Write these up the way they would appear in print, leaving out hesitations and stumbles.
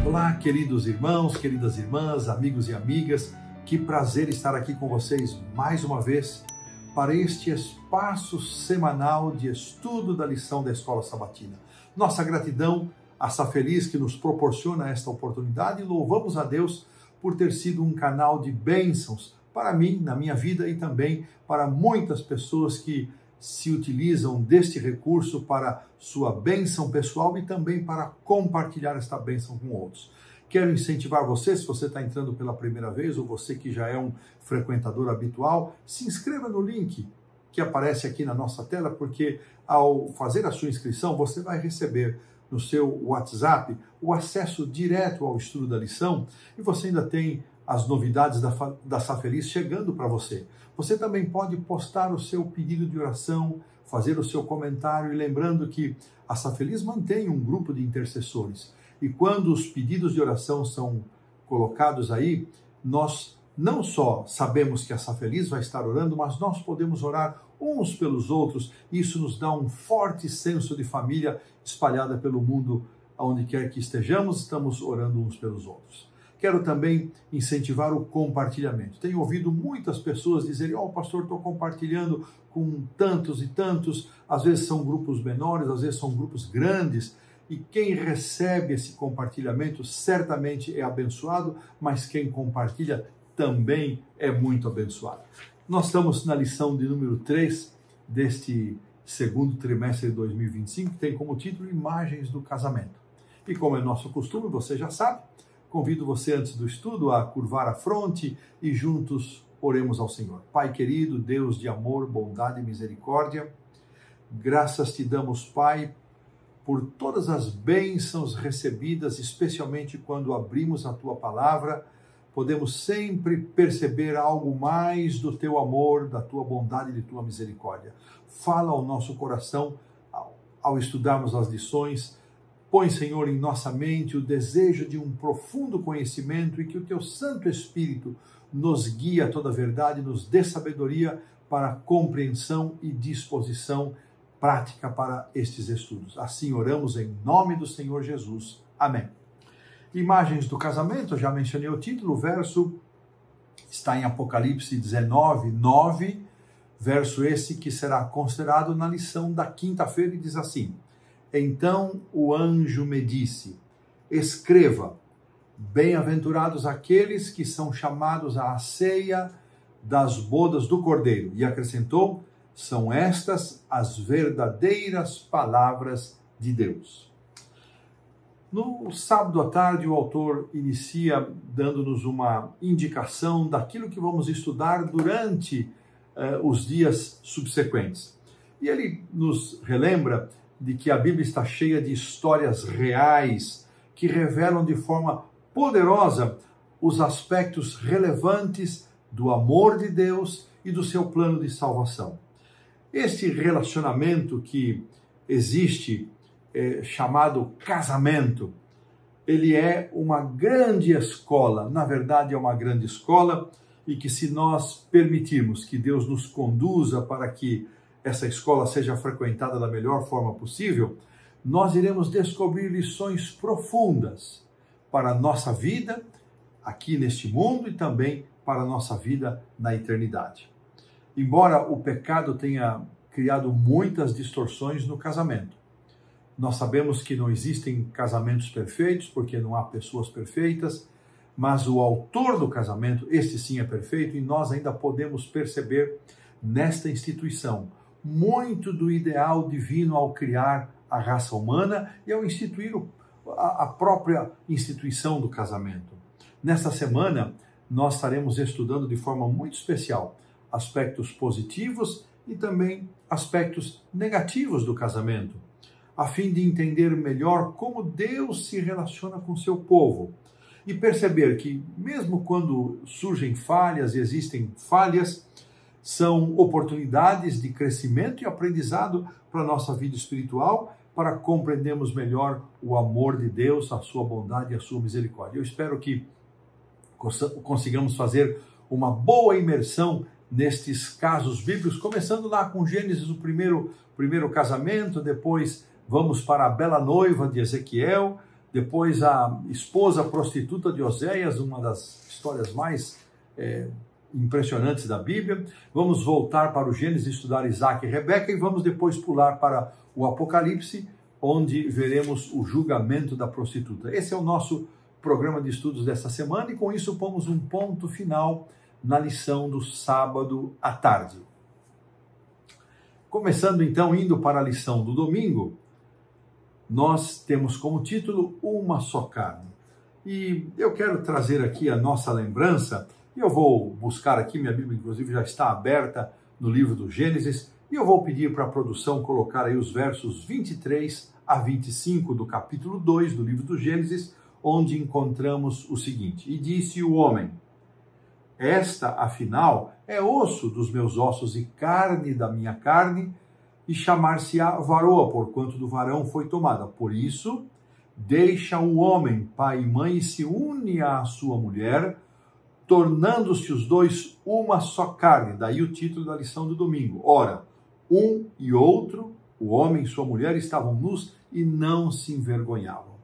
Olá, queridos irmãos, queridas irmãs, amigos e amigas, que prazer estar aqui com vocês mais uma vez para este espaço semanal de estudo da lição da Escola Sabatina. Nossa gratidão a Safeliz que nos proporciona esta oportunidade e louvamos a Deus por ter sido um canal de bênçãos para mim, na minha vida e também para muitas pessoas que se utilizam deste recurso para sua bênção pessoal e também para compartilhar esta bênção com outros. Quero incentivar você, se você está entrando pela primeira vez ou você que já é um frequentador habitual, se inscreva no link que aparece aqui na nossa tela, porque ao fazer a sua inscrição, você vai receber no seu WhatsApp o acesso direto ao estudo da lição e você ainda tem as novidades da Safeliz chegando para você. Você também pode postar o seu pedido de oração, fazer o seu comentário e lembrando que a Safeliz mantém um grupo de intercessores. E quando os pedidos de oração são colocados aí, nós não só sabemos que a Safeliz vai estar orando, mas nós podemos orar uns pelos outros. Isso nos dá um forte senso de família espalhada pelo mundo, aonde quer que estejamos, estamos orando uns pelos outros. Quero também incentivar o compartilhamento. Tenho ouvido muitas pessoas dizerem, pastor, estou compartilhando com tantos e tantos. Às vezes são grupos menores, às vezes são grupos grandes. E quem recebe esse compartilhamento certamente é abençoado, mas quem compartilha também é muito abençoado. Nós estamos na lição de número 3 deste segundo trimestre de 2025, que tem como título Imagens do Casamento. E como é nosso costume, você já sabe, convido você antes do estudo a curvar a fronte e juntos oremos ao Senhor. Pai querido, Deus de amor, bondade e misericórdia, graças te damos, Pai, por todas as bênçãos recebidas, especialmente quando abrimos a Tua Palavra, podemos sempre perceber algo mais do Teu amor, da Tua bondade e de Tua misericórdia. Fala ao nosso coração ao estudarmos as lições. Põe, Senhor, em nossa mente o desejo de um profundo conhecimento e que o Teu Santo Espírito nos guie a toda a verdade, nos dê sabedoria para a compreensão e disposição prática para estes estudos. Assim oramos em nome do Senhor Jesus. Amém. Imagens do casamento, eu já mencionei o título, o verso está em Apocalipse 19, 9, verso esse que será considerado na lição da quinta-feira e diz assim: Então o anjo me disse, escreva, bem-aventurados aqueles que são chamados à ceia das bodas do Cordeiro. E acrescentou, são estas as verdadeiras palavras de Deus. No sábado à tarde, o autor inicia dando-nos uma indicação daquilo que vamos estudar durante os dias subsequentes. E ele nos relembra de que a Bíblia está cheia de histórias reais que revelam de forma poderosa os aspectos relevantes do amor de Deus e do seu plano de salvação. Este relacionamento que existe, chamado casamento, ele é uma grande escola, na verdade é uma grande escola, e que se nós permitirmos que Deus nos conduza para que essa escola seja frequentada da melhor forma possível, nós iremos descobrir lições profundas para a nossa vida aqui neste mundo e também para a nossa vida na eternidade. Embora o pecado tenha criado muitas distorções no casamento, nós sabemos que não existem casamentos perfeitos, porque não há pessoas perfeitas, mas o autor do casamento, este sim é perfeito, e nós ainda podemos perceber nesta instituição muito do ideal divino ao criar a raça humana e ao instituir a própria instituição do casamento. Nesta semana, nós estaremos estudando de forma muito especial aspectos positivos e também aspectos negativos do casamento, a fim de entender melhor como Deus se relaciona com seu povo e perceber que, mesmo quando surgem falhas e existem falhas, são oportunidades de crescimento e aprendizado para a nossa vida espiritual, para compreendermos melhor o amor de Deus, a sua bondade e a sua misericórdia. Eu espero que consigamos fazer uma boa imersão nestes casos bíblicos, começando lá com Gênesis, o primeiro casamento, depois vamos para a bela noiva de Ezequiel, depois a esposa prostituta de Oséias, uma das histórias mais impressionantes da Bíblia. Vamos voltar para o Gênesis, estudar Isaac e Rebeca, e vamos depois pular para o Apocalipse, onde veremos o julgamento da prostituta. Esse é o nosso programa de estudos dessa semana, e com isso pomos um ponto final na lição do sábado à tarde. Começando então, indo para a lição do domingo, nós temos como título Uma Só Carne. E eu quero trazer aqui a nossa lembrança, e eu vou buscar aqui, minha Bíblia inclusive já está aberta no livro do Gênesis, e eu vou pedir para a produção colocar aí os versos 23 a 25 do capítulo 2 do livro do Gênesis, onde encontramos o seguinte: E disse o homem: Esta, afinal, é osso dos meus ossos e carne da minha carne, e chamar-se-á varoa, porquanto do varão foi tomada. Por isso, deixa o homem pai e mãe e se une à sua mulher, tornando-se os dois uma só carne. Daí o título da lição do domingo. Ora, um e outro, o homem e sua mulher, estavam nus e não se envergonhavam.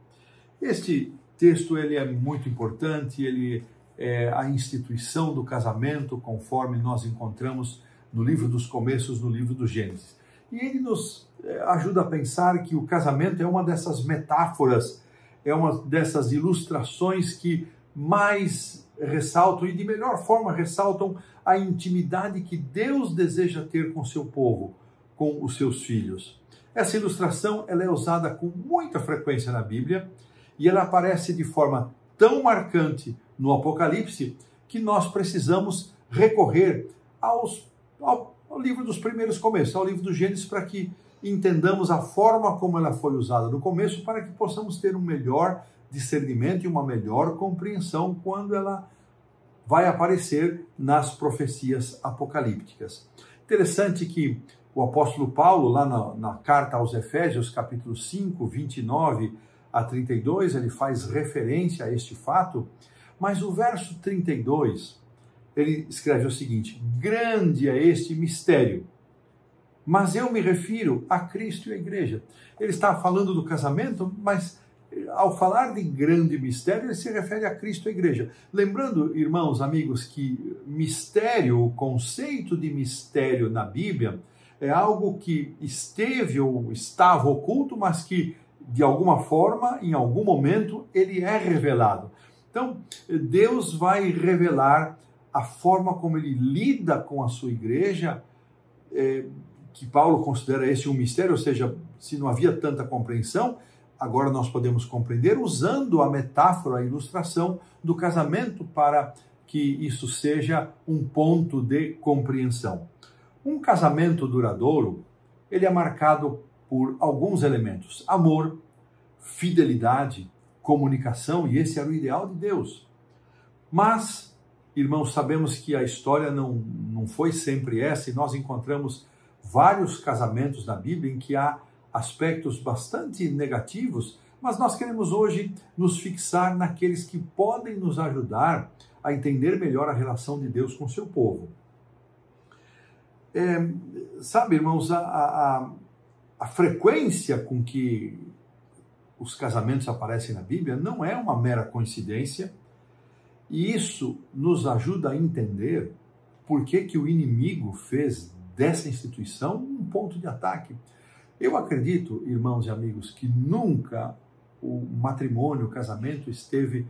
Este texto ele é muito importante, ele é a instituição do casamento, conforme nós encontramos no livro dos Começos, no livro do Gênesis. E ele nos ajuda a pensar que o casamento é uma dessas metáforas, é uma dessas ilustrações que mais ressaltam e de melhor forma ressaltam a intimidade que Deus deseja ter com seu povo, com os seus filhos. Essa ilustração ela é usada com muita frequência na Bíblia e ela aparece de forma tão marcante no Apocalipse que nós precisamos recorrer ao livro dos primeiros começos, ao livro do Gênesis, para que entendamos a forma como ela foi usada no começo, para que possamos ter um melhor discernimento e uma melhor compreensão quando ela vai aparecer nas profecias apocalípticas. Interessante que o apóstolo Paulo, lá na carta aos Efésios, capítulo 5, 29 a 32, ele faz referência a este fato, mas o verso 32, ele escreve o seguinte: grande é este mistério, mas eu me refiro a Cristo e a igreja. Ele está falando do casamento, mas ao falar de grande mistério, ele se refere a Cristo e a igreja. Lembrando, irmãos, amigos, que mistério, o conceito de mistério na Bíblia, é algo que esteve ou estava oculto, mas que, de alguma forma, em algum momento, ele é revelado. Então, Deus vai revelar a forma como ele lida com a sua igreja, que Paulo considera esse um mistério, ou seja, se não havia tanta compreensão, agora nós podemos compreender usando a metáfora, a ilustração do casamento para que isso seja um ponto de compreensão. Um casamento duradouro, ele é marcado por alguns elementos: amor, fidelidade, comunicação, e esse era o ideal de Deus. Mas, irmãos, sabemos que a história não foi sempre essa, e nós encontramos vários casamentos na Bíblia em que há aspectos bastante negativos, mas nós queremos hoje nos fixar naqueles que podem nos ajudar a entender melhor a relação de Deus com o seu povo. Sabe, irmãos, a frequência com que os casamentos aparecem na Bíblia não é uma mera coincidência, e isso nos ajuda a entender por que o inimigo fez dessa instituição um ponto de ataque. Eu acredito, irmãos e amigos, que nunca o matrimônio, o casamento esteve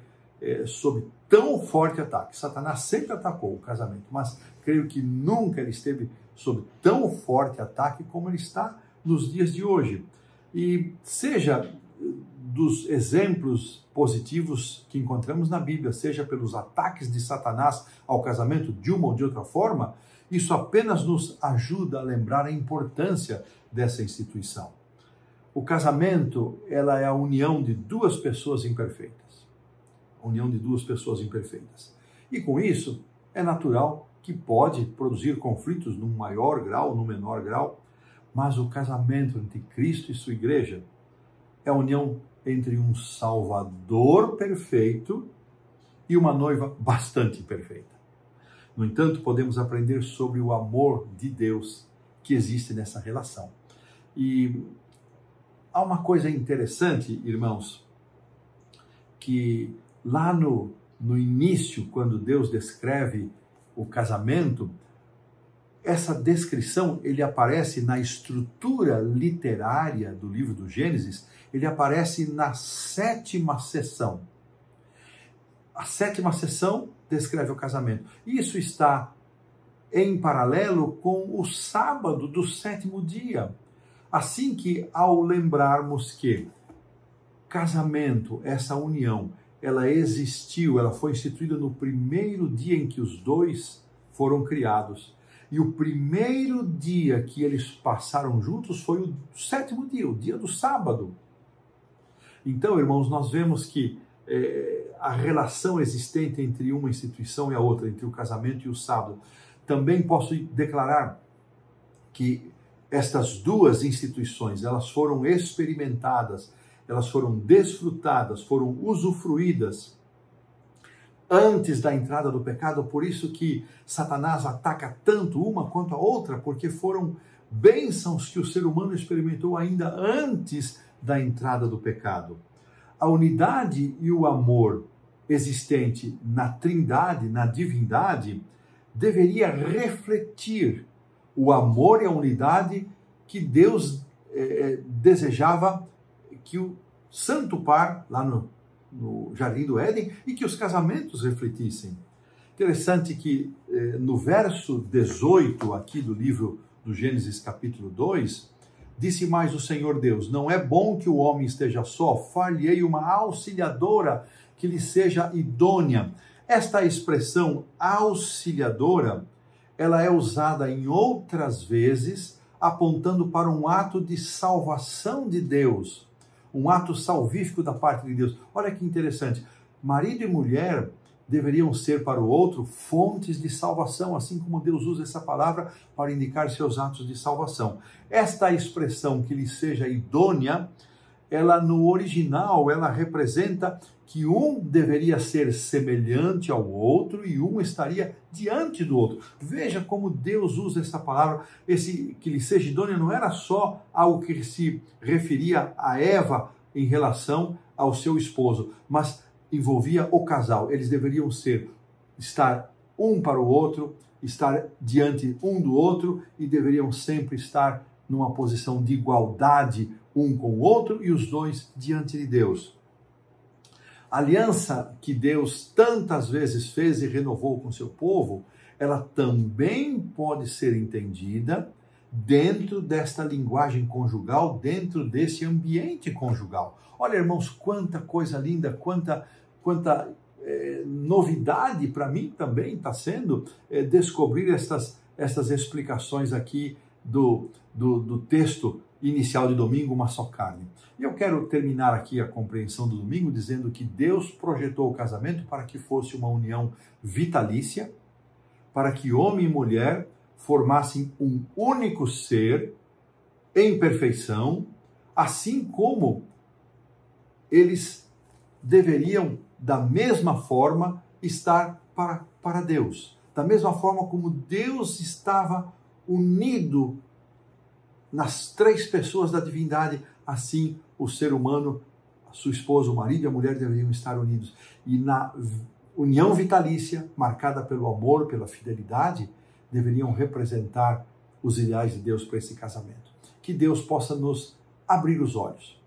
sob tão forte ataque. Satanás sempre atacou o casamento, mas creio que nunca ele esteve sob tão forte ataque como ele está nos dias de hoje. E seja dos exemplos positivos que encontramos na Bíblia, seja pelos ataques de Satanás ao casamento de uma ou de outra forma, isso apenas nos ajuda a lembrar a importância dessa instituição. O casamento, ela é a união de duas pessoas imperfeitas. A união de duas pessoas imperfeitas. E com isso, é natural que pode produzir conflitos num maior grau, num menor grau, mas o casamento entre Cristo e sua igreja é a união entre um Salvador perfeito e uma noiva bastante perfeita. No entanto, podemos aprender sobre o amor de Deus que existe nessa relação. E há uma coisa interessante, irmãos, que lá no início, quando Deus descreve o casamento, essa descrição ele aparece na estrutura literária do livro do Gênesis, ele aparece na 7ª sessão. A 7ª sessão descreve o casamento. Isso está em paralelo com o sábado do 7º dia. Assim que, ao lembrarmos que casamento, essa união, ela existiu, ela foi instituída no primeiro dia em que os dois foram criados. E o primeiro dia que eles passaram juntos foi o 7º dia, o dia do sábado. Então, irmãos, nós vemos que a relação existente entre uma instituição e a outra, entre o casamento e o sábado, também posso declarar que estas duas instituições, elas foram experimentadas, elas foram desfrutadas, foram usufruídas antes da entrada do pecado, por isso que Satanás ataca tanto uma quanto a outra, porque foram bênçãos que o ser humano experimentou ainda antes da entrada do pecado. A unidade e o amor existente na Trindade, na divindade, deveria refletir o amor e a unidade que Deus desejava que o santo par, lá no Jardim do Éden, e que os casamentos refletissem. Interessante que no verso 18 aqui do livro do Gênesis capítulo 2, disse mais o Senhor Deus: não é bom que o homem esteja só, far-lhe-ei uma auxiliadora que lhe seja idônea. Esta expressão auxiliadora, ela é usada em outras vezes, apontando para um ato de salvação de Deus, um ato salvífico da parte de Deus. Olha que interessante, marido e mulher deveriam ser para o outro fontes de salvação, assim como Deus usa essa palavra para indicar seus atos de salvação. Esta expressão, que lhe seja idônea, ela no original, ela representa que um deveria ser semelhante ao outro e um estaria diante do outro. Veja como Deus usa essa palavra, esse que lhe seja idônea não era só algo que se referia a Eva em relação ao seu esposo, mas envolvia o casal. Eles deveriam estar um para o outro, estar diante um do outro e deveriam sempre estar numa posição de igualdade um com o outro e os dois diante de Deus. A aliança que Deus tantas vezes fez e renovou com seu povo, ela também pode ser entendida dentro desta linguagem conjugal, dentro desse ambiente conjugal. Olha, irmãos, quanta coisa linda, quanta novidade para mim também está sendo descobrir estas explicações aqui do texto inicial de domingo, Uma Só Carne. E eu quero terminar aqui a compreensão do domingo dizendo que Deus projetou o casamento para que fosse uma união vitalícia, para que homem e mulher formassem um único ser em perfeição, assim como eles deveriam, da mesma forma, estar para Deus. Da mesma forma como Deus estava unido nas três pessoas da divindade, assim o ser humano, a sua esposa, o marido e a mulher deveriam estar unidos. E na união vitalícia, marcada pelo amor, pela fidelidade, deveriam representar os ideais de Deus para esse casamento. Que Deus possa nos abrir os olhos.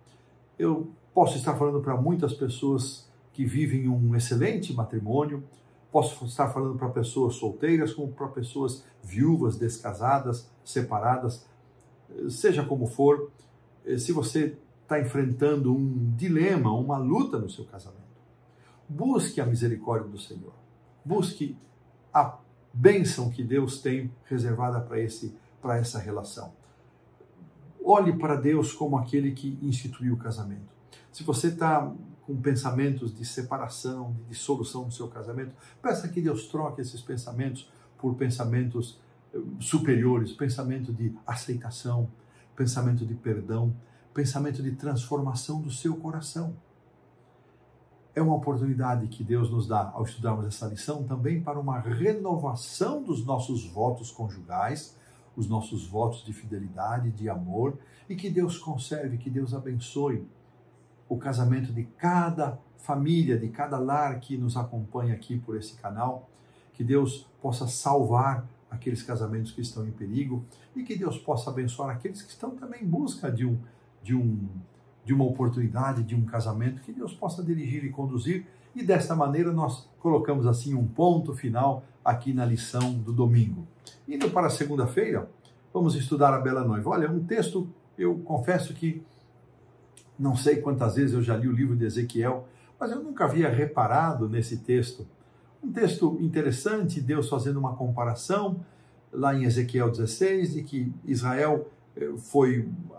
Eu posso estar falando para muitas pessoas que vivem um excelente matrimônio, posso estar falando para pessoas solteiras, como para pessoas viúvas, descasadas, separadas, seja como for. Se você está enfrentando um dilema, uma luta no seu casamento, busque a misericórdia do Senhor, busque a bênção que Deus tem reservada para essa relação. Olhe para Deus como aquele que instituiu o casamento. Se você está com pensamentos de separação, de dissolução do seu casamento, peça que Deus troque esses pensamentos por pensamentos superiores, pensamento de aceitação, pensamento de perdão, pensamento de transformação do seu coração. É uma oportunidade que Deus nos dá ao estudarmos essa lição também para uma renovação dos nossos votos conjugais, os nossos votos de fidelidade, de amor, e que Deus conserve, que Deus abençoe o casamento de cada família, de cada lar que nos acompanha aqui por esse canal. Que Deus possa salvar aqueles casamentos que estão em perigo e que Deus possa abençoar aqueles que estão também em busca de uma oportunidade, de um casamento, que Deus possa dirigir e conduzir. E desta maneira nós colocamos assim um ponto final aqui na lição do domingo. Indo para a segunda-feira, vamos estudar a Bela Noiva. Olha, um texto, eu confesso que não sei quantas vezes eu já li o livro de Ezequiel, mas eu nunca havia reparado nesse texto. Um texto interessante, Deus fazendo uma comparação lá em Ezequiel 16, de que Israel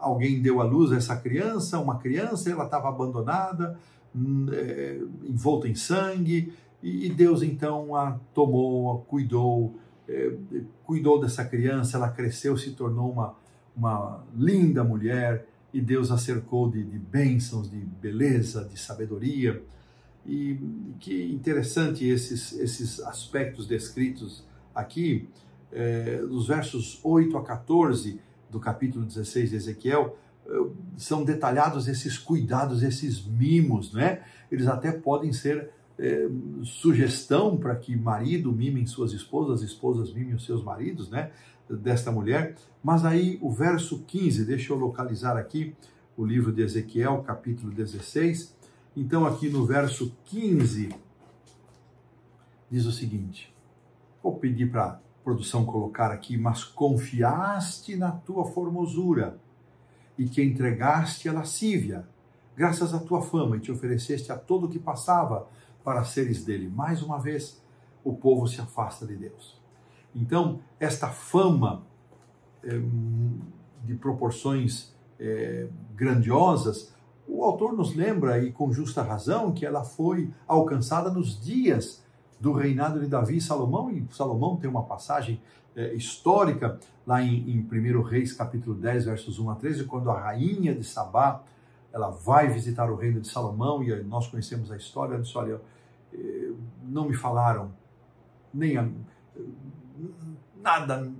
alguém deu à luz a essa criança, uma criança, ela estava abandonada, envolta em sangue, e Deus então a tomou, a cuidou dessa criança, ela cresceu, se tornou uma linda mulher, e Deus a cercou de bênçãos, de beleza, de sabedoria. E que interessante esses aspectos descritos aqui, dos versos 8 a 14 do capítulo 16 de Ezequiel, são detalhados esses cuidados, esses mimos, né? Eles até podem ser sugestão para que marido mime suas esposas, esposas mimem os seus maridos, né? Desta mulher. Mas aí o verso 15, deixa eu localizar aqui o livro de Ezequiel, capítulo 16. Então aqui no verso 15, diz o seguinte, vou pedir para a produção colocar aqui, mas confiaste na tua formosura e te entregaste à lascívia, graças à tua fama, e te ofereceste a todo o que passava para seres dele. Mais uma vez, o povo se afasta de Deus. Então, esta fama de proporções grandiosas, o autor nos lembra, e com justa razão, que ela foi alcançada nos dias do reinado de Davi e Salomão, e Salomão tem uma passagem histórica lá em 1 Reis, capítulo 10, versos 1 a 13, quando a rainha de Sabá, ela vai visitar o reino de Salomão, e nós conhecemos a história. Ela disse, olha, não me falaram nada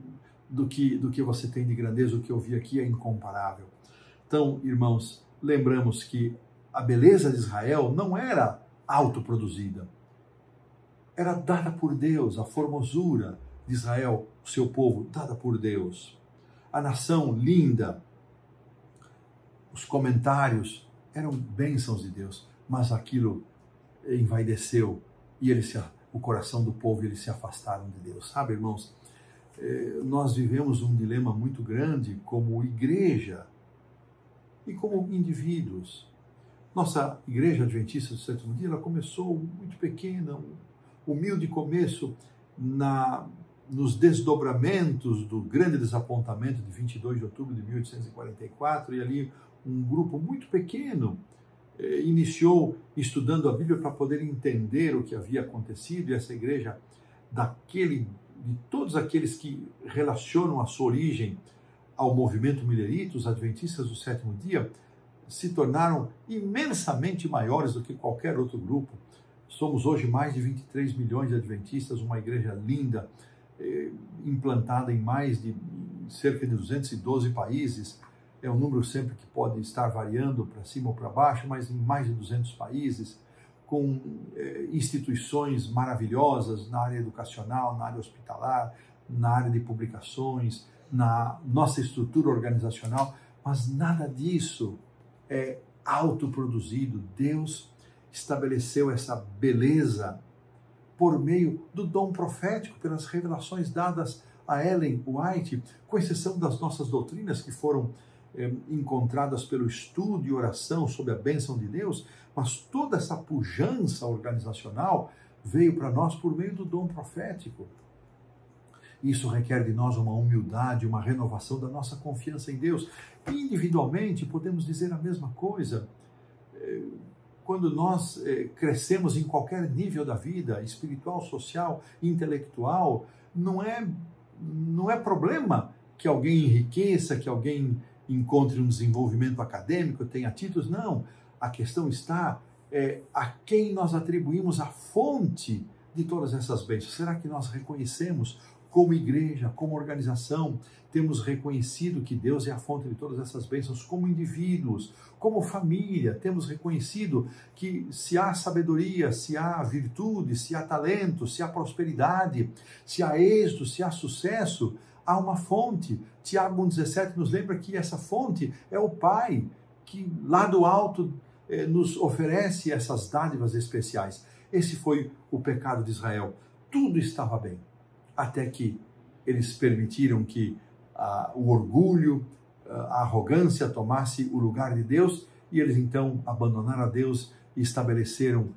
do que você tem de grandeza, o que eu vi aqui é incomparável. Então, irmãos, lembramos que a beleza de Israel não era autoproduzida, era dada por Deus. A formosura de Israel, o seu povo, dada por Deus. A nação linda, os comentários eram bênçãos de Deus, mas aquilo envaideceu e o coração do povo, eles se afastaram de Deus. Sabe, irmãos, nós vivemos um dilema muito grande como igreja e como indivíduos. Nossa igreja adventista do sétimo dia, ela começou muito pequena, um humilde começo nos desdobramentos do grande desapontamento de 22 de outubro de 1844, e ali um grupo muito pequeno iniciou estudando a Bíblia para poder entender o que havia acontecido, e essa igreja, de todos aqueles que relacionam a sua origem ao movimento milerita, os adventistas do sétimo dia, se tornaram imensamente maiores do que qualquer outro grupo. Somos hoje mais de 23 milhões de adventistas, uma igreja linda, implantada em cerca de 212 países. É um número sempre que pode estar variando para cima ou para baixo, mas em mais de 200 países, com instituições maravilhosas na área educacional, na área hospitalar, na área de publicações, na nossa estrutura organizacional, mas nada disso é autoproduzido. Deus estabeleceu essa beleza por meio do dom profético, pelas revelações dadas a Ellen White, com exceção das nossas doutrinas que foram encontradas pelo estudo e oração sob a bênção de Deus, mas toda essa pujança organizacional veio para nós por meio do dom profético. Isso requer de nós uma humildade, uma renovação da nossa confiança em Deus. E individualmente podemos dizer a mesma coisa. Quando nós crescemos em qualquer nível da vida, espiritual, social, intelectual, não é problema que alguém enriqueça, que alguém encontre um desenvolvimento acadêmico, tenha títulos. Não, a questão está a quem nós atribuímos a fonte de todas essas bênçãos. Será que nós reconhecemos como igreja, como organização, temos reconhecido que Deus é a fonte de todas essas bênçãos, como indivíduos, como família, temos reconhecido que se há sabedoria, se há virtude, se há talento, se há prosperidade, se há êxito, se há sucesso, há uma fonte. Tiago 1,17 nos lembra que essa fonte é o Pai, que lá do alto nos oferece essas dádivas especiais. Esse foi o pecado de Israel. Tudo estava bem, até que eles permitiram que o orgulho, a arrogância tomasse o lugar de Deus, e eles então abandonaram a Deus e estabeleceram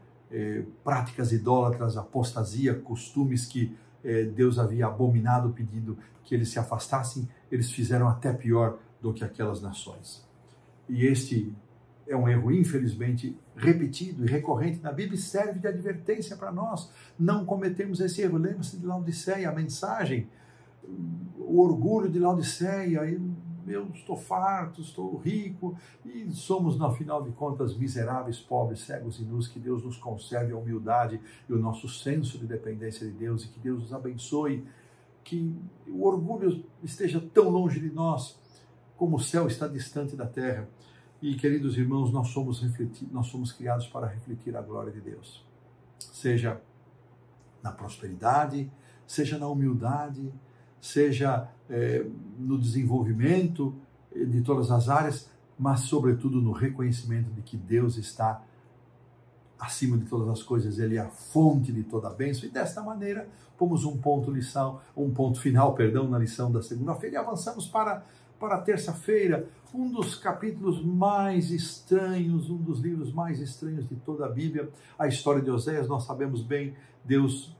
práticas idólatras, apostasia, costumes que Deus havia abominado, pedindo que eles se afastassem. Eles fizeram até pior do que aquelas nações. E este é um erro, infelizmente, repetido e recorrente na Bíblia, e serve de advertência para nós. Não cometemos esse erro. Lembre-se de Laodiceia, a mensagem, o orgulho de Laodiceia. Eu estou farto, estou rico, e somos, no final de contas, miseráveis, pobres, cegos e nus. Que Deus nos conserve a humildade e o nosso senso de dependência de Deus, e que Deus nos abençoe, que o orgulho esteja tão longe de nós como o céu está distante da terra. E, queridos irmãos, nós somos criados para refletir a glória de Deus, seja na prosperidade, seja na humildade, seja no desenvolvimento de todas as áreas, mas sobretudo no reconhecimento de que Deus está acima de todas as coisas. Ele é a fonte de toda a bênção. E desta maneira, pomos um ponto final na lição da segunda-feira, e avançamos para a terça-feira, um dos capítulos mais estranhos, um dos livros mais estranhos de toda a Bíblia, a história de Oséias. Nós sabemos bem, Deus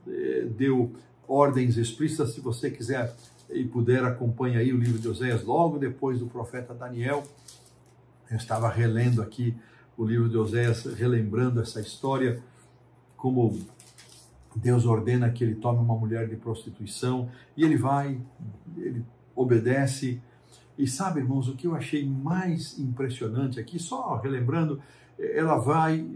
deu ordens explícitas. Se você quiser e puder, acompanhe aí o livro de Oséias, logo depois do profeta Daniel. Eu estava relendo aqui o livro de Oséias, relembrando essa história, como Deus ordena que ele tome uma mulher de prostituição, e ele obedece. E sabe, irmãos, o que eu achei mais impressionante aqui, só relembrando, ela vai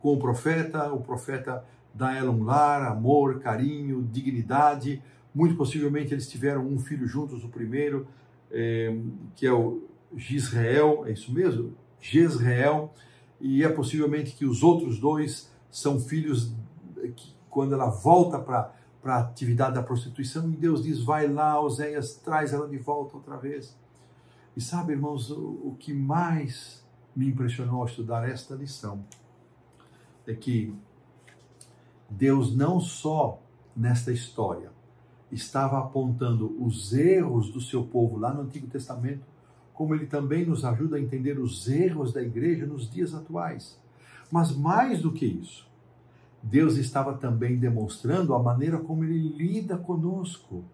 com o profeta dá a ela um lar, amor, carinho, dignidade. Muito possivelmente eles tiveram um filho juntos, o primeiro, que é o Jezreel, é isso mesmo? Jezreel, e é possivelmente que os outros dois são filhos que, quando ela volta para a atividade da prostituição, e Deus diz: vai lá, Oséias, traz ela de volta outra vez. E sabe, irmãos, o que mais me impressionou ao estudar esta lição é que Deus não só nesta história estava apontando os erros do seu povo lá no Antigo Testamento, como ele também nos ajuda a entender os erros da igreja nos dias atuais. Mas mais do que isso, Deus estava também demonstrando a maneira como ele lida conosco,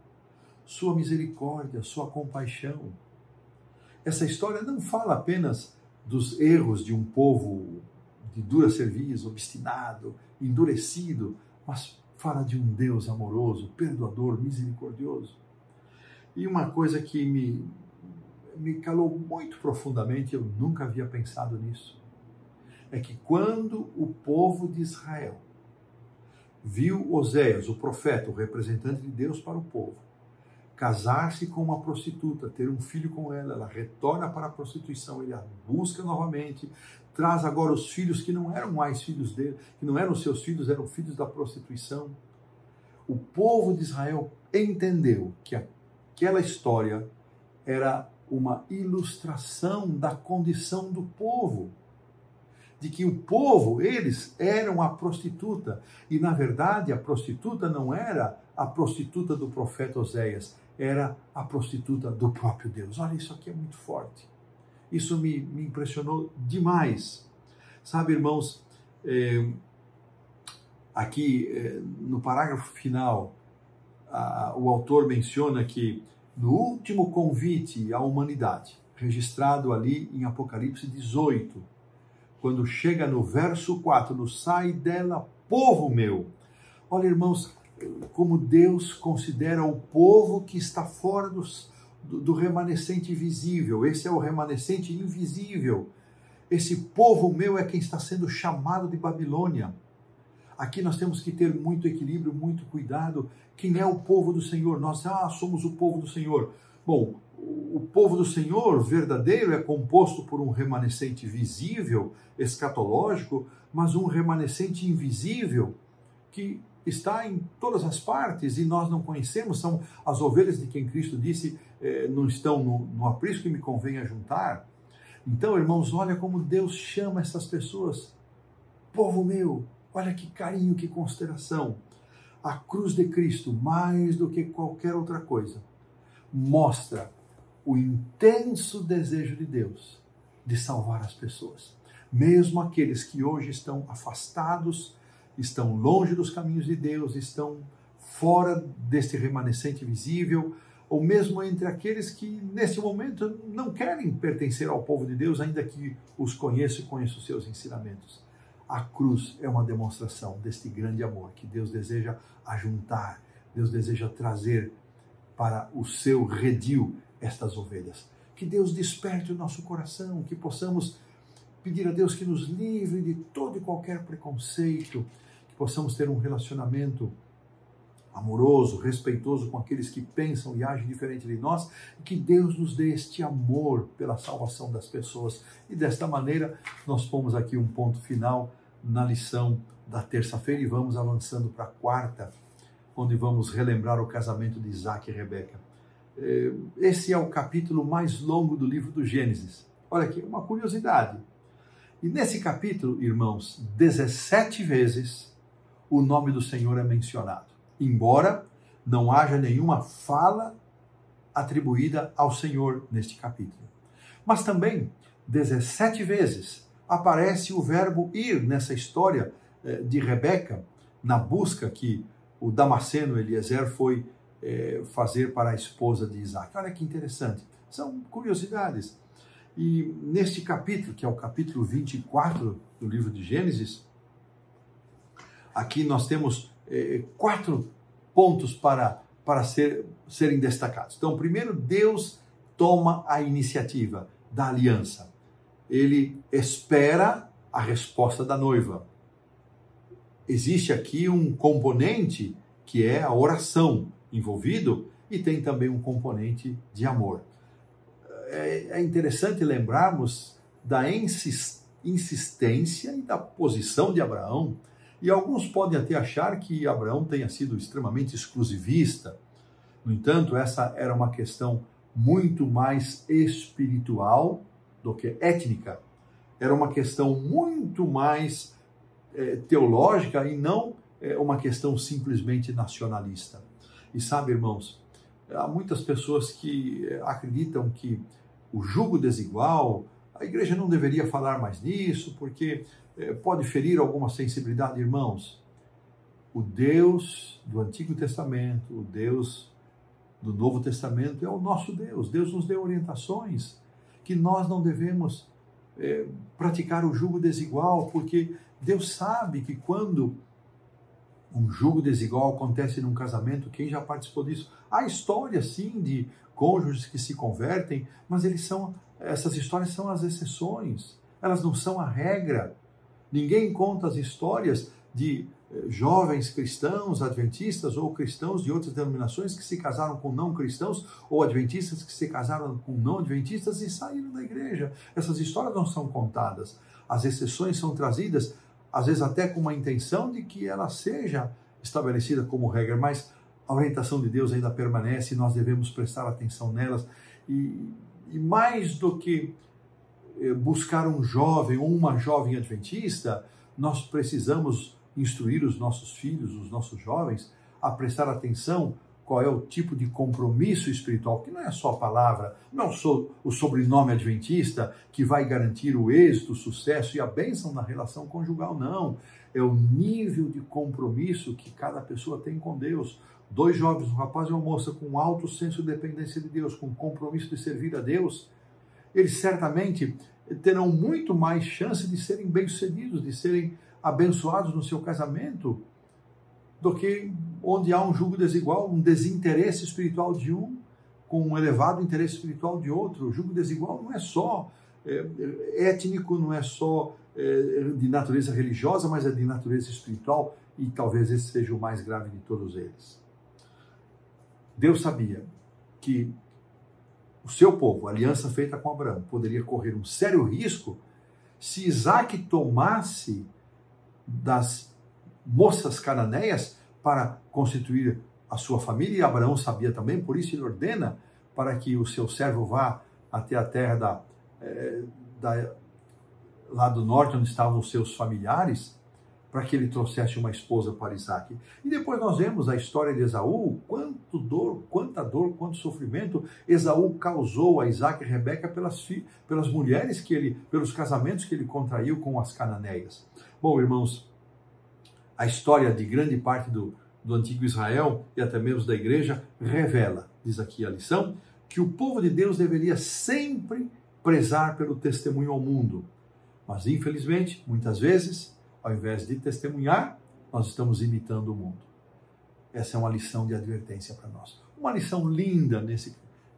sua misericórdia, sua compaixão. Essa história não fala apenas dos erros de um povo de dura cerviz, obstinado, endurecido, mas fala de um Deus amoroso, perdoador, misericordioso. E uma coisa que me calou muito profundamente, eu nunca havia pensado nisso, é que quando o povo de Israel viu Oséias, o profeta, o representante de Deus para o povo, casar-se com uma prostituta, ter um filho com ela, ela retorna para a prostituição, ele a busca novamente, traz agora os filhos que não eram mais filhos dele, que não eram seus filhos, eram filhos da prostituição. O povo de Israel entendeu que aquela história era uma ilustração da condição do povo, de que o povo, eles eram a prostituta, e na verdade a prostituta não era a prostituta do profeta Oséias, era a prostituta do próprio Deus. Olha, isso aqui é muito forte. Isso me impressionou demais. Sabe, irmãos, aqui no parágrafo final, o autor menciona que no último convite à humanidade, registrado ali em Apocalipse 18, quando chega no verso 4, no sai dela, povo meu. Olha, irmãos, como Deus considera o povo que está fora do remanescente visível. Esse é o remanescente invisível. Esse povo meu é quem está sendo chamado de Babilônia. Aqui nós temos que ter muito equilíbrio, muito cuidado. Quem é o povo do Senhor? Nós somos o povo do Senhor. Bom, o povo do Senhor verdadeiro é composto por um remanescente visível, escatológico, mas um remanescente invisível que está em todas as partes e nós não conhecemos. São as ovelhas de quem Cristo disse, não estão no aprisco que me convém ajuntar. Então, irmãos, olha como Deus chama essas pessoas. Povo meu, olha que carinho, que consideração. A cruz de Cristo, mais do que qualquer outra coisa, mostra o intenso desejo de Deus de salvar as pessoas. Mesmo aqueles que hoje estão afastados, estão longe dos caminhos de Deus, estão fora deste remanescente visível, ou mesmo entre aqueles que neste momento não querem pertencer ao povo de Deus, ainda que os conheçam e conheçam os seus ensinamentos. A cruz é uma demonstração deste grande amor que Deus deseja ajuntar, Deus deseja trazer para o seu redil estas ovelhas. Que Deus desperte o nosso coração, que possamos pedir a Deus que nos livre de todo e qualquer preconceito, que possamos ter um relacionamento amoroso, respeitoso com aqueles que pensam e agem diferente de nós, e que Deus nos dê este amor pela salvação das pessoas. E desta maneira, nós pomos aqui um ponto final na lição da terça-feira e vamos avançando para a quarta, onde vamos relembrar o casamento de Isaac e Rebeca. Esse é o capítulo mais longo do livro do Gênesis. Olha aqui, uma curiosidade. E nesse capítulo, irmãos, 17 vezes o nome do Senhor é mencionado, embora não haja nenhuma fala atribuída ao Senhor neste capítulo. Mas também, 17 vezes aparece o verbo ir nessa história de Rebeca, na busca que o Damasceno Eliezer foi fazer para a esposa de Isaac. Olha que interessante, são curiosidades. E neste capítulo, que é o capítulo 24 do livro de Gênesis, aqui nós temos 4 pontos para serem destacados. Então, primeiro, Deus toma a iniciativa da aliança. Ele espera a resposta da noiva. Existe aqui um componente que é a oração envolvido e tem também um componente de amor. É interessante lembrarmos da insistência e da posição de Abraão, e alguns podem até achar que Abraão tenha sido extremamente exclusivista. No entanto, essa era uma questão muito mais espiritual do que étnica. Era uma questão muito mais teológica e não uma questão simplesmente nacionalista. E sabe, irmãos, há muitas pessoas que acreditam que o jugo desigual, a igreja não deveria falar mais nisso, porque pode ferir alguma sensibilidade. Irmãos, o Deus do Antigo Testamento, o Deus do Novo Testamento é o nosso Deus. Deus nos deu orientações que nós não devemos praticar o jugo desigual, porque Deus sabe que quando um jugo desigual acontece num casamento, quem já participou disso? Há histórias, sim, de cônjuges que se convertem, mas essas histórias são as exceções, elas não são a regra. Ninguém conta as histórias de jovens cristãos, adventistas ou cristãos de outras denominações que se casaram com não cristãos ou adventistas que se casaram com não adventistas e saíram da igreja. Essas histórias não são contadas. As exceções são trazidas, às vezes até com uma intenção de que ela seja estabelecida como regra, mas a orientação de Deus ainda permanece e nós devemos prestar atenção nelas. E mais do que buscar um jovem ou uma jovem adventista, nós precisamos instruir os nossos filhos, os nossos jovens, a prestar atenção qual é o tipo de compromisso espiritual, que não é só a palavra, não é só o sobrenome adventista que vai garantir o êxito, o sucesso e a bênção na relação conjugal, não. É o nível de compromisso que cada pessoa tem com Deus. 2 jovens, um rapaz e uma moça com alto senso de dependência de Deus, com compromisso de servir a Deus, eles certamente terão muito mais chance de serem bem-sucedidos, de serem abençoados no seu casamento, do que onde há um jugo desigual, um desinteresse espiritual de um, com um elevado interesse espiritual de outro. O jugo desigual não é só étnico, não é só de natureza religiosa, mas é de natureza espiritual. e talvez esse seja o mais grave de todos eles. Deus sabia que o seu povo, a aliança feita com Abraão, poderia correr um sério risco se Isaac tomasse das moças cananeias para constituir a sua família, e Abraão sabia também, por isso ele ordena para que o seu servo vá até a terra lá do norte, onde estavam os seus familiares, para que ele trouxesse uma esposa para Isaac. E depois nós vemos a história de Esaú, quanta dor, quanto sofrimento Esaú causou a Isaac e Rebeca pelas mulheres pelos casamentos que ele contraiu com as cananeias. Bom, irmãos, a história de grande parte do antigo Israel e até mesmo da igreja revela, diz aqui a lição, que o povo de Deus deveria sempre prezar pelo testemunho ao mundo. Mas, infelizmente, muitas vezes, ao invés de testemunhar, nós estamos imitando o mundo. Essa é uma lição de advertência para nós. Uma lição linda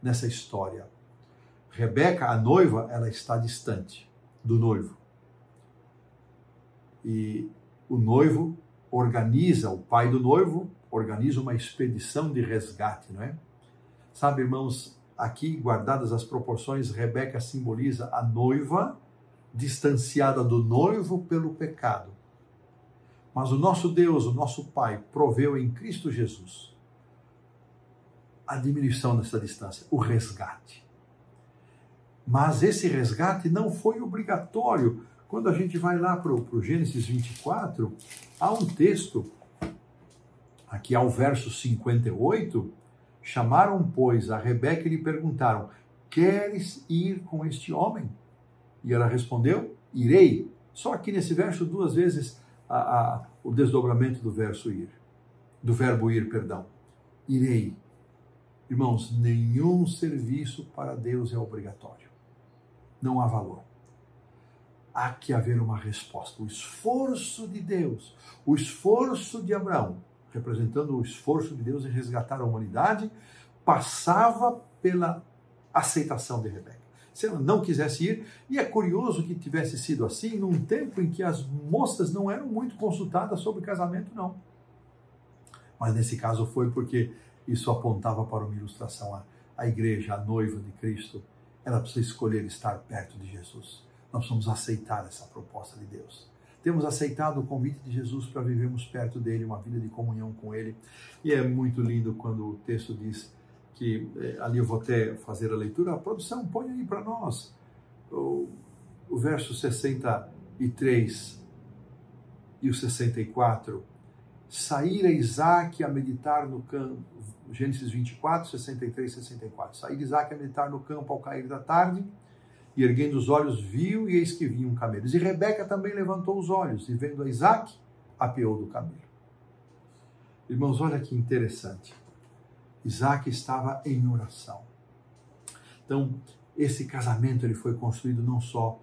nessa história. Rebeca, a noiva, ela está distante do noivo. E o noivo o pai do noivo organiza uma expedição de resgate, não é? Sabe, irmãos, aqui, guardadas as proporções, Rebeca simboliza a noiva distanciada do noivo pelo pecado. Mas o nosso Deus, o nosso Pai, proveu em Cristo Jesus a diminuição dessa distância, o resgate. Mas esse resgate não foi obrigatório. Quando a gente vai lá para o Gênesis 24, há um texto, aqui ao verso 58, chamaram, pois, a Rebeca e lhe perguntaram, queres ir com este homem? E ela respondeu, irei. Só aqui nesse verso, duas vezes, o desdobramento do verbo ir. Irei. Irmãos, nenhum serviço para Deus é obrigatório. Não há valor. Há que haver uma resposta. O esforço de Deus, o esforço de Abraão, representando o esforço de Deus em resgatar a humanidade, passava pela aceitação de Rebeca. Se ela não quisesse ir, e é curioso que tivesse sido assim num tempo em que as moças não eram muito consultadas sobre casamento, não. Mas nesse caso foi porque isso apontava para uma ilustração. A igreja, a noiva de Cristo, ela precisa escolher estar perto de Jesus. Nós precisamos aceitar essa proposta de Deus. Temos aceitado o convite de Jesus para vivermos perto dele, uma vida de comunhão com ele. E é muito lindo quando o texto diz que, ali eu vou até fazer a leitura, a produção, põe aí para nós, o verso 63 e o 64, saíra Isaac a meditar no campo, Gênesis 24, 63 e 64, saíra Isaac a meditar no campo ao cair da tarde, e erguendo os olhos viu, e eis que vinham camelos. E Rebeca também levantou os olhos, e vendo a Isaac, apeou do camelo. Irmãos, olha que interessante. Isaac estava em oração. Então, esse casamento ele foi construído não só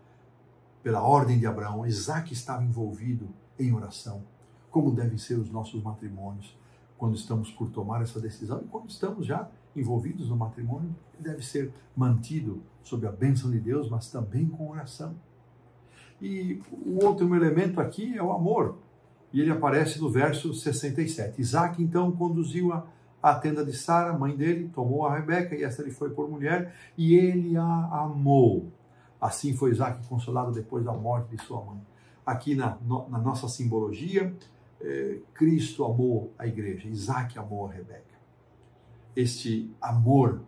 pela ordem de Abraão, Isaac estava envolvido em oração, como devem ser os nossos matrimônios, quando estamos por tomar essa decisão e quando estamos já envolvidos no matrimônio, ele deve ser mantido sob a bênção de Deus, mas também com oração. E o outro elemento aqui é o amor, e ele aparece no verso 67. Isaac então conduziu-a à tenda de Sara, mãe dele, tomou a Rebeca, e esta lhe foi por mulher, e ele a amou. Assim foi Isaac consolado depois da morte de sua mãe. Aqui na nossa simbologia, Cristo amou a igreja, Isaac amou a Rebeca. Este amor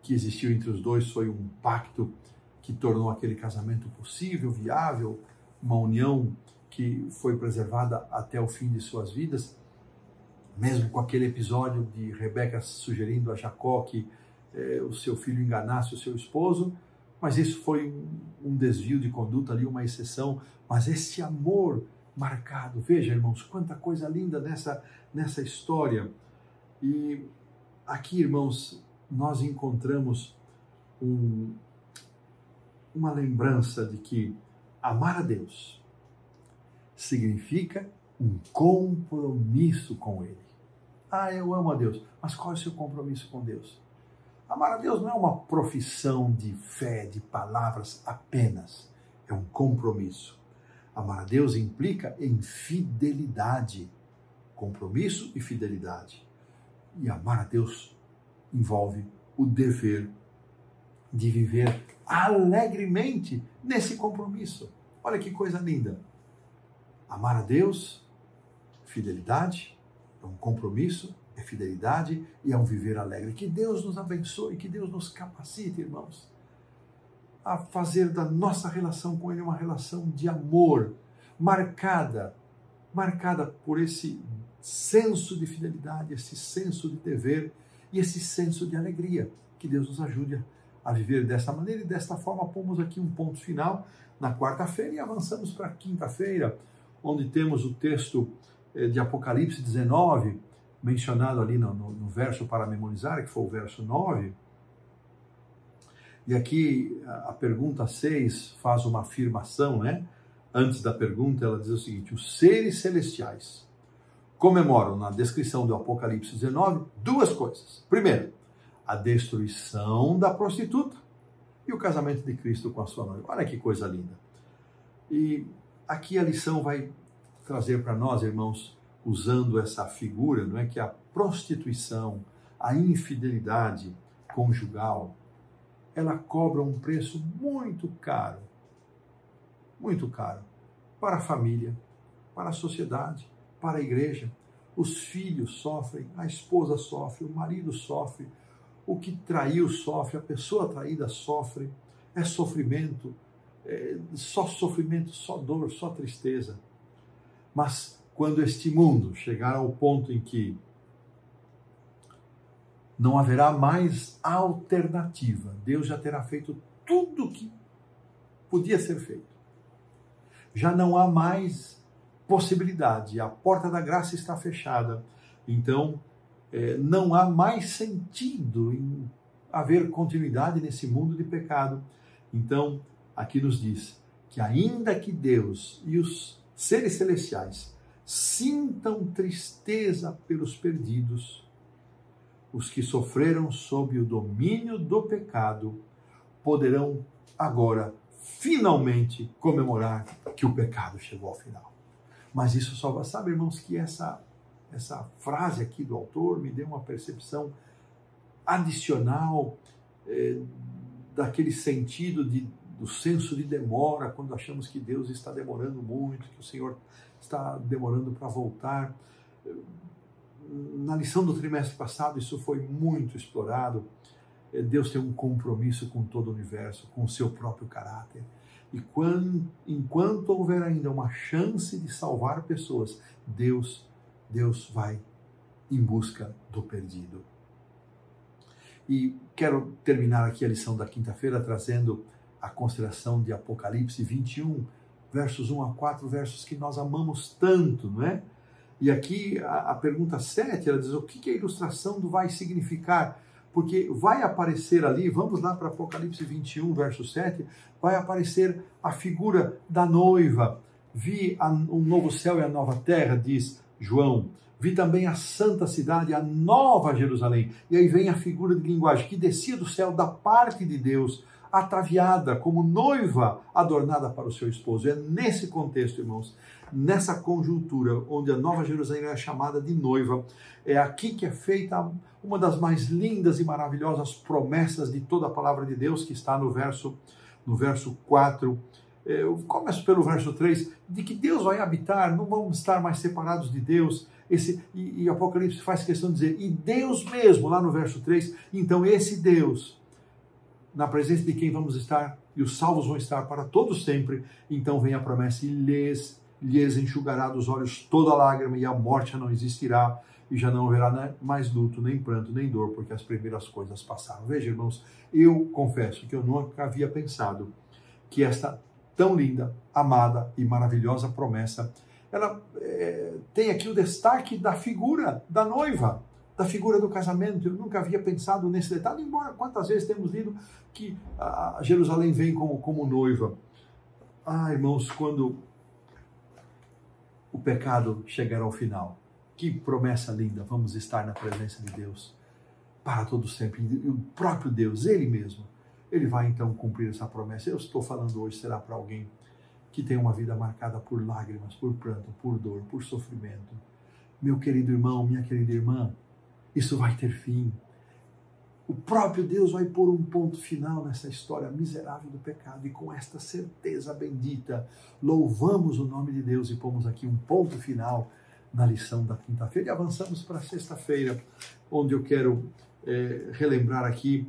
que existiu entre os dois foi um pacto que tornou aquele casamento possível, viável, uma união que foi preservada até o fim de suas vidas, mesmo com aquele episódio de Rebeca sugerindo a Jacó que o seu filho enganasse o seu esposo, mas isso foi um desvio de conduta ali, uma exceção, mas esse amor marcado, veja, irmãos, quanta coisa linda nessa história. E aqui, irmãos, nós encontramos uma lembrança de que amar a Deus significa um compromisso com Ele. Eu amo a Deus, mas qual é o seu compromisso com Deus? Amar a Deus não é uma profissão de fé, de palavras apenas, é um compromisso. Amar a Deus implica em fidelidade, compromisso e fidelidade. E amar a Deus envolve o dever de viver alegremente nesse compromisso. Olha que coisa linda. Amar a Deus, fidelidade, é um compromisso, é fidelidade e é um viver alegre. Que Deus nos abençoe, que Deus nos capacite, irmãos, a fazer da nossa relação com Ele uma relação de amor, marcada por esse senso de fidelidade, esse senso de dever e esse senso de alegria. Que Deus nos ajude a viver dessa maneira e desta forma pomos aqui um ponto final na quarta-feira e avançamos para a quinta-feira, onde temos o texto de Apocalipse 19, mencionado ali no verso para memorizar, que foi o verso 9. E aqui a pergunta 6 faz uma afirmação, né? Antes da pergunta, ela diz o seguinte: os seres celestiais comemoram, na descrição do Apocalipse 19, duas coisas. Primeiro, a destruição da prostituta e o casamento de Cristo com a sua noiva. Olha que coisa linda. E aqui a lição vai trazer para nós, irmãos, usando essa figura, não é, que a prostituição, a infidelidade conjugal, ela cobra um preço muito caro para a família, para a sociedade, para a igreja. Os filhos sofrem, a esposa sofre, o marido sofre, o que traiu sofre, a pessoa traída sofre. É sofrimento, só dor, só tristeza. Mas quando este mundo chegar ao ponto em que não haverá mais alternativa, Deus já terá feito tudo o que podia ser feito. Já não há mais possibilidade, a porta da graça está fechada. Então, não há mais sentido em haver continuidade nesse mundo de pecado. Então, aqui nos diz que ainda que Deus e os seres celestiais sintam tristeza pelos perdidos, os que sofreram sob o domínio do pecado poderão agora finalmente comemorar que o pecado chegou ao final. Mas isso só, sabe, irmãos, que essa frase aqui do autor me deu uma percepção adicional daquele sentido do senso de demora, quando achamos que Deus está demorando muito, que o Senhor está demorando para voltar. Na lição do trimestre passado, isso foi muito explorado. Deus tem um compromisso com todo o universo, com o seu próprio caráter. E enquanto houver ainda uma chance de salvar pessoas, Deus vai em busca do perdido. E quero terminar aqui a lição da quinta-feira trazendo a consideração de Apocalipse 21, versos 1 a 4, versos que nós amamos tanto, não é? E aqui a pergunta 7, ela diz: o que a ilustração do vai significar? Porque vai aparecer ali, vamos lá para Apocalipse 21, verso 7, vai aparecer a figura da noiva. Vi um novo céu e a nova terra, diz João. Vi também a santa cidade, a nova Jerusalém. E aí vem a figura de linguagem que descia do céu da parte de Deus, ataviada como noiva adornada para o seu esposo. É nesse contexto, irmãos, nessa conjuntura onde a nova Jerusalém é chamada de noiva, é aqui que é feita uma das mais lindas e maravilhosas promessas de toda a palavra de Deus, que está no verso 4. Eu começo pelo verso 3, de que Deus vai habitar, não vamos estar mais separados de Deus. E Apocalipse faz questão de dizer, e Deus mesmo, lá no verso 3, então esse Deus, na presença de quem vamos estar, e os salvos vão estar para todos sempre, então vem a promessa, e lhes enxugará dos olhos toda lágrima, e a morte já não existirá, e já não haverá mais luto, nem pranto, nem dor, porque as primeiras coisas passaram. Veja, irmãos, eu confesso que eu nunca havia pensado que esta tão linda, amada e maravilhosa promessa, ela tem aqui o destaque da figura da noiva, da figura do casamento. Eu nunca havia pensado nesse detalhe, embora quantas vezes temos lido que a Jerusalém vem como noiva. Irmãos, quando o pecado chegar ao final, que promessa linda, vamos estar na presença de Deus para todo sempre. E o próprio Deus, Ele mesmo, Ele vai então cumprir essa promessa. Eu estou falando hoje, será para alguém que tem uma vida marcada por lágrimas, por pranto, por dor, por sofrimento. Meu querido irmão, minha querida irmã, isso vai ter fim. O próprio Deus vai pôr um ponto final nessa história miserável do pecado, e com esta certeza bendita, louvamos o nome de Deus e pomos aqui um ponto final na lição da quinta-feira e avançamos para a sexta-feira, onde eu quero relembrar aqui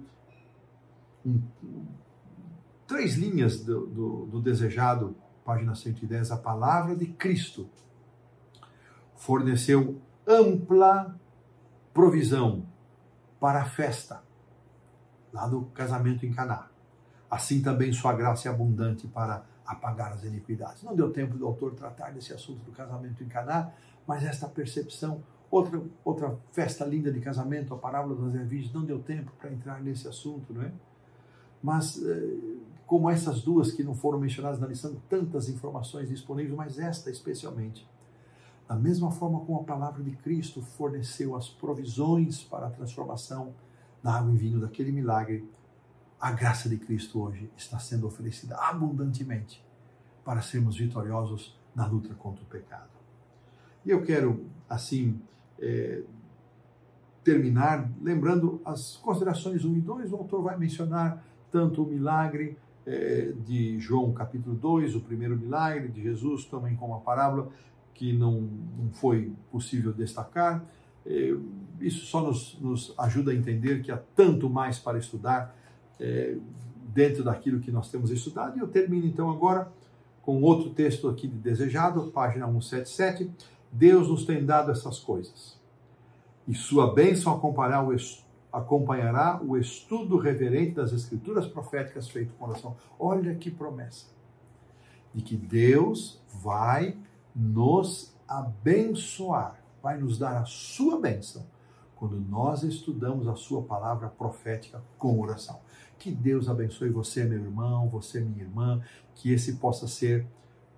3 linhas do desejado, página 110, a palavra de Cristo forneceu ampla provisão para a festa, lá no casamento em Caná. Assim também sua graça é abundante para apagar as iniquidades. Não deu tempo do autor tratar desse assunto do casamento em Caná, mas esta percepção, outra festa linda de casamento, a parábola das ervilhas, não deu tempo para entrar nesse assunto, não é? Mas, como essas duas que não foram mencionadas na lição, tantas informações disponíveis, mas esta especialmente. Da mesma forma como a palavra de Cristo forneceu as provisões para a transformação da água em vinho daquele milagre, a graça de Cristo hoje está sendo oferecida abundantemente para sermos vitoriosos na luta contra o pecado. E eu quero, assim, terminar lembrando as considerações 1 e 2. O autor vai mencionar tanto o milagre de João capítulo 2, o primeiro milagre de Jesus, também como a parábola, que não foi possível destacar. Isso só nos ajuda a entender que há tanto mais para estudar dentro daquilo que nós temos estudado. E eu termino então agora com outro texto aqui de desejado, página 177. Deus nos tem dado essas coisas, e sua bênção acompanhará o estudo reverente das Escrituras proféticas feito com oração. Olha que promessa, de que Deus vai nos abençoar, vai nos dar a sua bênção, quando nós estudamos a sua palavra profética com oração. Que Deus abençoe você, meu irmão, você, minha irmã, que esse possa ser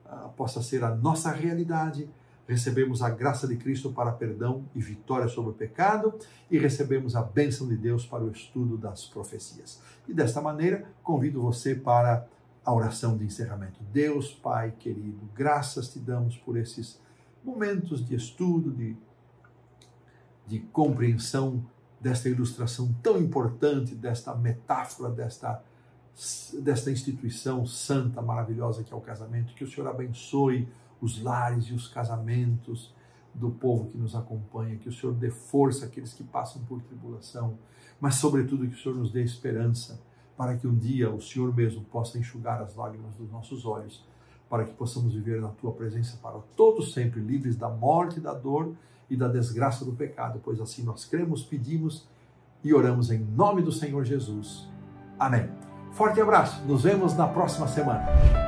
a nossa realidade. Recebemos a graça de Cristo para perdão e vitória sobre o pecado, e recebemos a bênção de Deus para o estudo das profecias. E desta maneira, convido você para a oração de encerramento. Deus, Pai querido, graças te damos por esses momentos de estudo, de compreensão desta ilustração tão importante, desta metáfora, desta instituição santa, maravilhosa que é o casamento. Que o Senhor abençoe os lares e os casamentos do povo que nos acompanha, que o Senhor dê força àqueles que passam por tribulação, mas sobretudo que o Senhor nos dê esperança, para que um dia o Senhor mesmo possa enxugar as lágrimas dos nossos olhos, para que possamos viver na Tua presença para todos sempre, livres da morte, da dor e da desgraça do pecado, pois assim nós cremos, pedimos e oramos em nome do Senhor Jesus. Amém. Forte abraço, nos vemos na próxima semana.